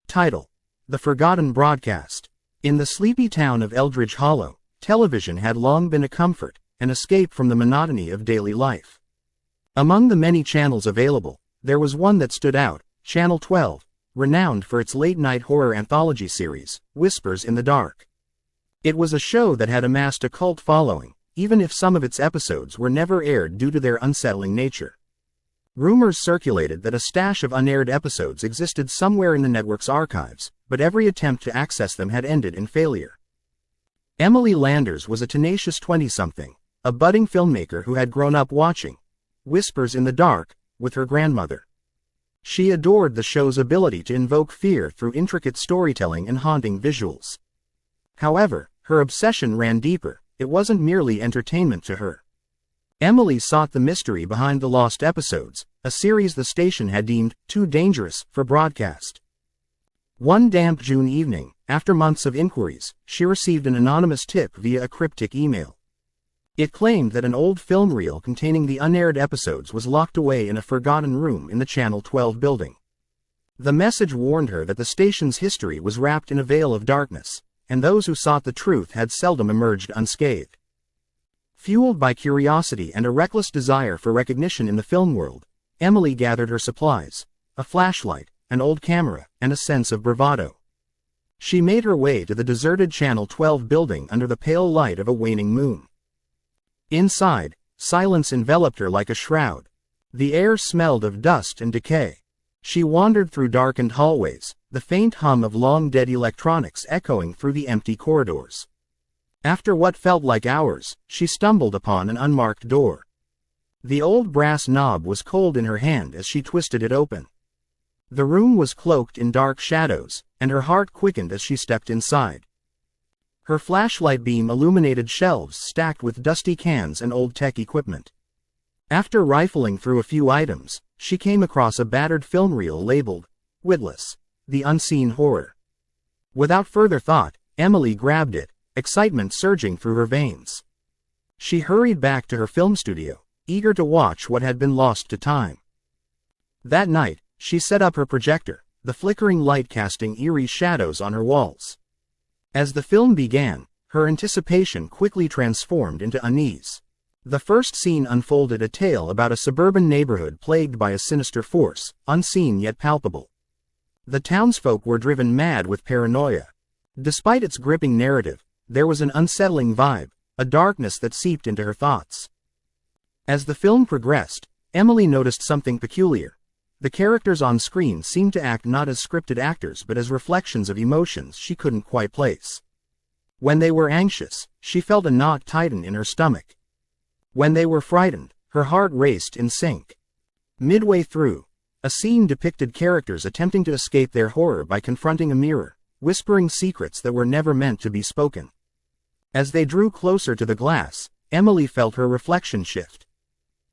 Title: The Forgotten Broadcast. In the sleepy town of Eldridge Hollow, television had long been a comfort, an escape from the monotony of daily life. Among the many channels available, there was one that stood out, Channel 12, renowned for its late-night horror anthology series, Whispers in the Dark. It was a show that had amassed a cult following, even if some of its episodes were never aired due to their unsettling nature. Rumors circulated that a stash of unaired episodes existed somewhere in the network's archives, but every attempt to access them had ended in failure. Emily Landers was a tenacious 20-something, a budding filmmaker who had grown up watching Whispers in the Dark with her grandmother. She adored the show's ability to invoke fear through intricate storytelling and haunting visuals. However, her obsession ran deeper. It wasn't merely entertainment to her. Emily sought the mystery behind the lost episodes, a series the station had deemed too dangerous for broadcast. One damp June evening, after months of inquiries, she received an anonymous tip via a cryptic email. It claimed that an old film reel containing the unaired episodes was locked away in a forgotten room in the Channel 12 building. The message warned her that the station's history was wrapped in a veil of darkness, and those who sought the truth had seldom emerged unscathed. Fueled by curiosity and a reckless desire for recognition in the film world, Emily gathered her supplies, a flashlight, an old camera, and a sense of bravado. She made her way to the deserted Channel 12 building under the pale light of a waning moon. Inside, silence enveloped her like a shroud. The air smelled of dust and decay. She wandered through darkened hallways, the faint hum of long-dead electronics echoing through the empty corridors. After what felt like hours, she stumbled upon an unmarked door. The old brass knob was cold in her hand as she twisted it open. The room was cloaked in dark shadows, and her heart quickened as she stepped inside. Her flashlight beam illuminated shelves stacked with dusty cans and old tech equipment. After rifling through a few items, she came across a battered film reel labeled, Witless, the Unseen Horror. Without further thought, Emily grabbed it, excitement surging through her veins. She hurried back to her film studio, eager to watch what had been lost to time. That night, she set up her projector, the flickering light casting eerie shadows on her walls. As the film began, her anticipation quickly transformed into unease. The first scene unfolded a tale about a suburban neighborhood plagued by a sinister force, unseen yet palpable. The townsfolk were driven mad with paranoia. Despite its gripping narrative, there was an unsettling vibe, a darkness that seeped into her thoughts. As the film progressed, Emily noticed something peculiar. The characters on screen seemed to act not as scripted actors but as reflections of emotions she couldn't quite place. When they were anxious, she felt a knot tighten in her stomach. When they were frightened, her heart raced in sync. Midway through, a scene depicted characters attempting to escape their horror by confronting a mirror, whispering secrets that were never meant to be spoken. As they drew closer to the glass, Emily felt her reflection shift.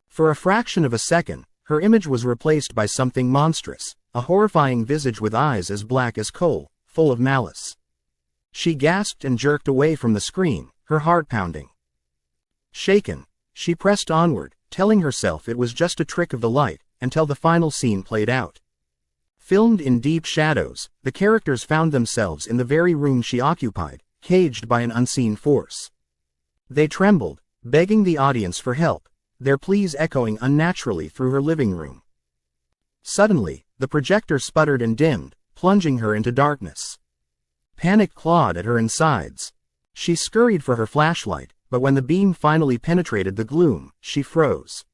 For a fraction of a second, her image was replaced by something monstrous, a horrifying visage with eyes as black as coal, full of malice. She gasped and jerked away from the screen, her heart pounding. Shaken, she pressed onward, telling herself it was just a trick of the light, until the final scene played out. Filmed in deep shadows, the characters found themselves in the very room she occupied, caged by an unseen force. They trembled, begging the audience for help, their pleas echoing unnaturally through her living room. Suddenly, the projector sputtered and dimmed, plunging her into darkness. Panic clawed at her insides. She scurried for her flashlight, but when the beam finally penetrated the gloom, she froze.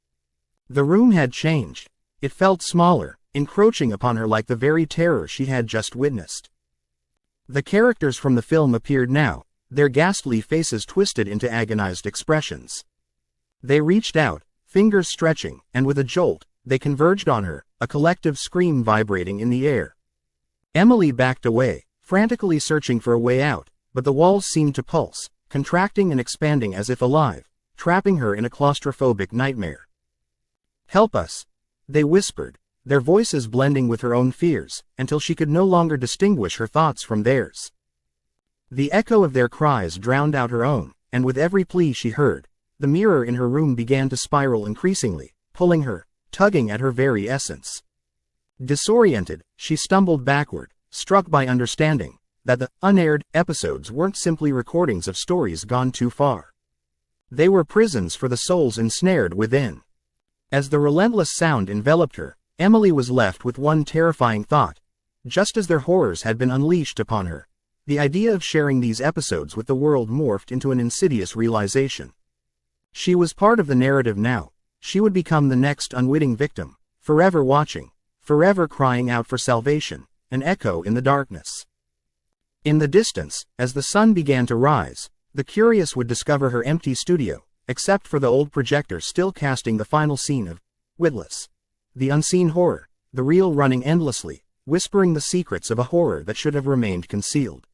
The room had changed. It felt smaller, encroaching upon her like the very terror she had just witnessed. The characters from the film appeared now, their ghastly faces twisted into agonized expressions. They reached out, fingers stretching, and with a jolt, they converged on her, a collective scream vibrating in the air. Emily backed away, frantically searching for a way out, but the walls seemed to pulse, contracting and expanding as if alive, trapping her in a claustrophobic nightmare. "Help us," they whispered, their voices blending with her own fears, until she could no longer distinguish her thoughts from theirs. The echo of their cries drowned out her own, and with every plea she heard, the mirror in her room began to spiral increasingly, pulling her, tugging at her very essence. Disoriented, she stumbled backward, struck by understanding that the unaired episodes weren't simply recordings of stories gone too far. They were prisons for the souls ensnared within. As the relentless sound enveloped her, Emily was left with one terrifying thought. Just as their horrors had been unleashed upon her, the idea of sharing these episodes with the world morphed into an insidious realization. She was part of the narrative now. She would become the next unwitting victim, forever watching, forever crying out for salvation, an echo in the darkness. In the distance, as the sun began to rise, the curious would discover her empty studio, except for the old projector still casting the final scene of Witless. The unseen horror, the reel running endlessly, whispering the secrets of a horror that should have remained concealed.